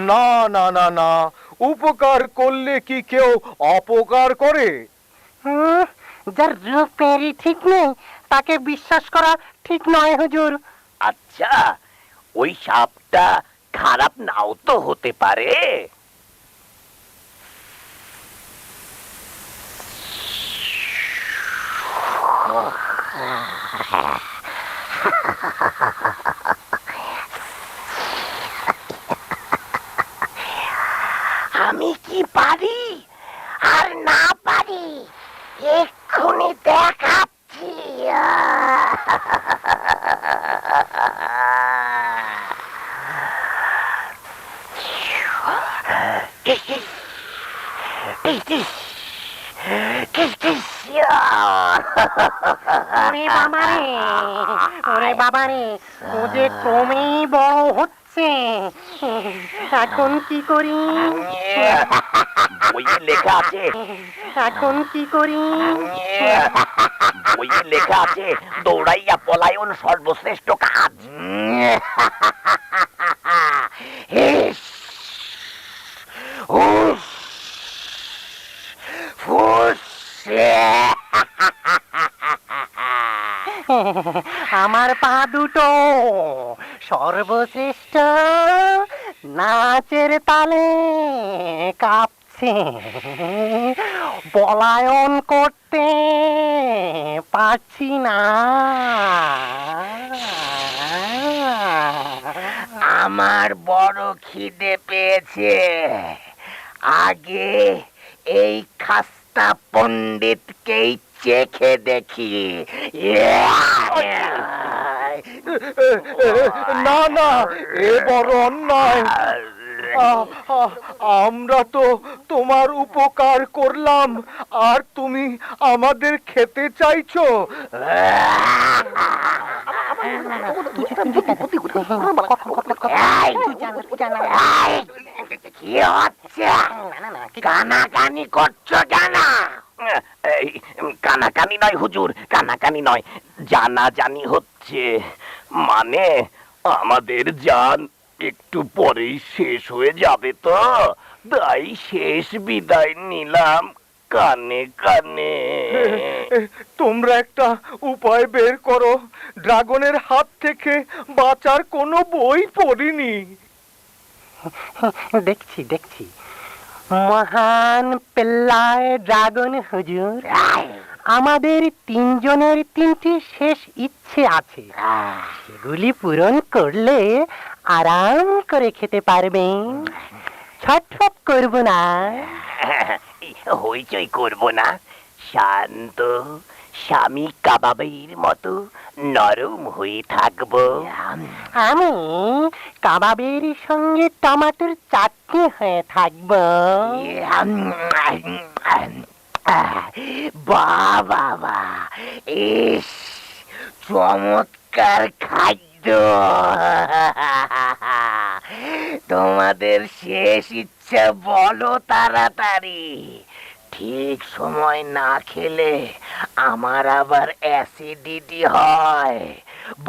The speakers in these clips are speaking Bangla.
না না না না, উপকার করলে কি কেউ অপকার করে? যার রূপেরই ঠিক নেই তাকে বিশ্বাস করা ঠিক নয় হুজুর। আচ্ছা, ওই সাপটা খারাপ নাও তো হতে পারে। আমি কি পারি আর না পারি এক্ষুনি দেখাচ্ছি। ওরে বাবারে, ওরে বাবারে, ও যে ক্রমেই বড় হচ্ছে। এখন কি করি? বইয়ে লেখা আছে, এখন কি করি? বইয়ে লেখা আছে দৌড়াইয়া পলায়ন সর্বশ্রেষ্ঠ কাজ। হিস, হুস, ফুস। আমার পা দুটো সর্বশ্রেষ্ঠ নাচের তালে কাঁপছে, পলায়ন করতে পারছি না। আমার বড় খিদে পেয়েছে, আগে এই খাস্তা পণ্ডিতকেই চেখে দেখি। না না, এ বড় অন্যায়। আমরা তো তোমার উপকার করলাম, আর তুমি আমাদের খেতে চাইছো? কি হচ্ছে? কানাকানি করছো কেন? কানাকানি নয় হুজুর, কানাকানি নয়, জানাজানি হচ্ছে। মানে আমাদের জান একটু পরেই শেষ হয়ে যাবে, তো তাই শেষ বিদায় নিলাম কানে কানে। তোমরা একটা উপায় বের করো, ড্রাগনের হাত থেকে বাঁচার কোনো বই পড়িনি। দেখছি দেখছি, মহান পেল্লায় ড্রাগন হুজুর, আমাদের তিনজনের তিনটি শেষ ইচ্ছে আছে, সেগুলি পূরণ করলে আরাম করে খেতে পারবেন, ছটফট করব না। হইচই করব না, শান্ত স্বামী কাবাবের মতো নরম হয়ে থাকবো। আমি কাবাবের সঙ্গে টমেটোর চাটনি হয়ে থাকব। বাবা, ইস, চমৎকার খাদ্য। তোমাদের শেষ ইচ্ছা বলো তাড়াতাড়ি, ঠিক সময় না খেলে আমার আবার অ্যাসিডিটি হয়।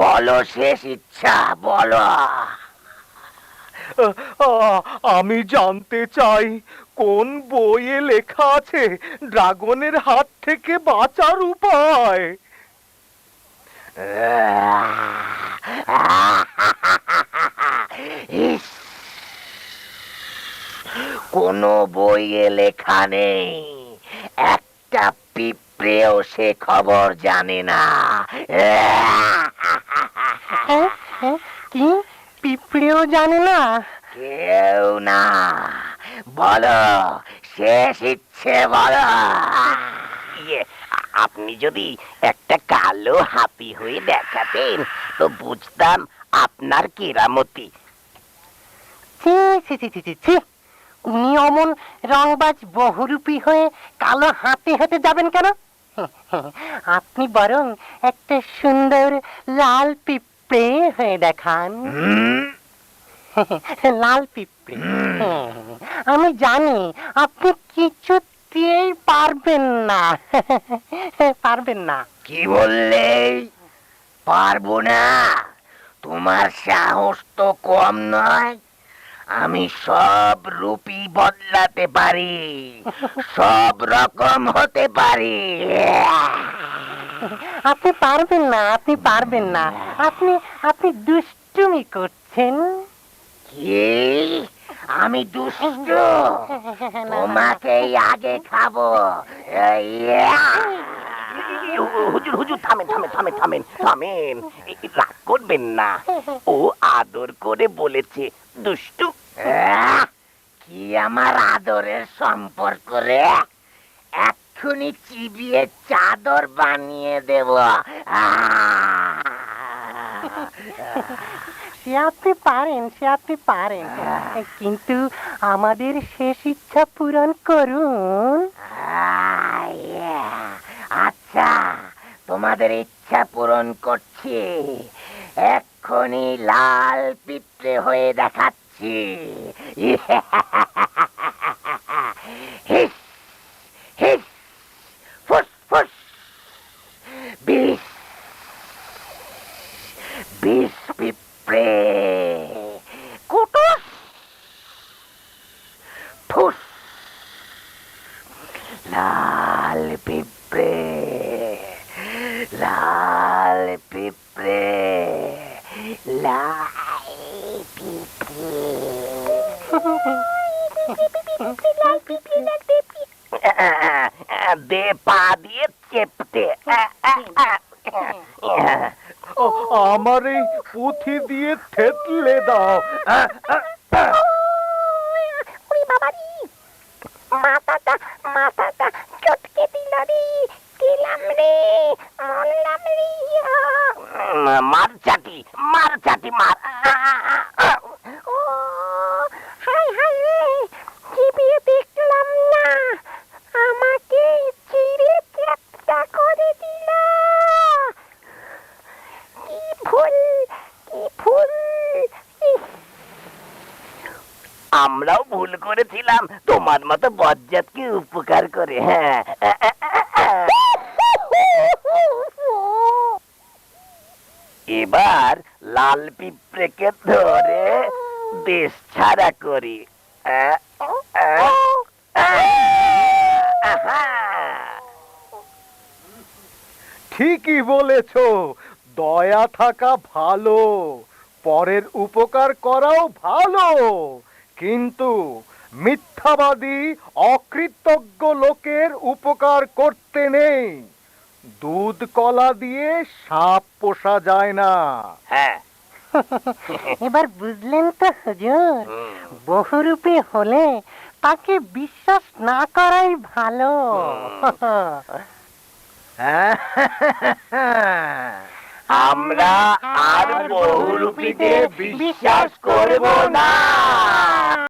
বলো শেষ ইচ্ছা, বলো। আমি জানতে চাই, কোন বইয়ে লেখা আছে ড্রাগনের হাত থেকে বাঁচার উপায়? কোনো বইয়ে লেখা নেই, একটা পিঁপড়েও সে খবর জানে না। কি, পিঁপড়েও জানে না? কেউ না। বলো শেষ ইচ্ছে, বলো। আপনি যদি একটা কালো হাতি হয়ে দেখাতেন তো বুঝতাম আপনার কেরামতি। ছি ছি ছি ছি ছি, উনি অমন রংবাজ বহুরূপী হয়ে কালো হাতে হাতে যাবেন কেন? আপনি বরং একটা সুন্দর লাল পিঁপড়ে হয়ে দেখান। লাল পিঁপড়ে। আমি জানি আপনি কিছুতেই পারবেন না। পারবেন না। কি বললে? পারবো না? তোমার সাহস তো কম নয়। আমি সব রূপই বদলাতে পারি, সব রকম হতে পারি। আপনি পারবেন না, আপনি পারবেন না। আপনি আপনি দুষ্টুমি করছেন। কি? আমি দুষ্ট? তোমাকেই আগে খাবো। হুজুর হুজুর থামেন থামেন থামেন থামেন থামেন, রাগ করবেন না। ও আদর করে বলেছে দুষ্টু। কি আমার আদরের সম্পর্ক রে? এক্ষুনি চিবিয়ে চাদর বানিয়ে দেব। সে আপনি পারেন, সে আপনি পারেন, কিন্তু আমাদের শেষ ইচ্ছা পূরণ করুন। আচ্ছা, তোমাদের ইচ্ছা পূরণ করছি। এক্ষুনি লাল পিঁপড়ে হয়ে দেখাচ্ছি। হিস হিস ফুস ফুস। বিষ বিষ পিঁপড়ে। কুটুস ফুস। লাল পিঁপড়ে, লাল পিঁপড়ে, লাল পিঁপড়ে। দে পা দিয়ে চেপটে। আমার এই পুঁথি দিয়ে থেতলে দাও। মাথাটা মাথাটা চটকে দিল রে, দিলাম রে, মরলাম রে। মার চাটি মার চাটি মার। ও হাই হাই রে, চিবিয়ে দেখলাম না, আমাকে চিড়ে চ্যাপ্টা করে দিল। কি ভুল, কি ভুল। আমরাও ভুল করেছিলাম তোমার মতো বজ্জাতকে উপকার করে। হ্যাঁ, এবার লাল পিঁপড়েকে ধরে দেশ ছাড়া করি। ঠিকই বলেছো, দয়া থাকা ভালো, পরের উপকার করাও ভালো, কিন্তু মিথ্যাবাদী অকৃতজ্ঞ লোকের উপকার করতে নেই। দুধ কলা দিয়ে সাপ পোষা যায় না। হ্যাঁ, এবার বুঝলেন তো হুজুর, বহুরূপী হলে তাকে বিশ্বাস না করাই ভালো। আমরা আর বহুরূপীতে বিশ্বাস করব না।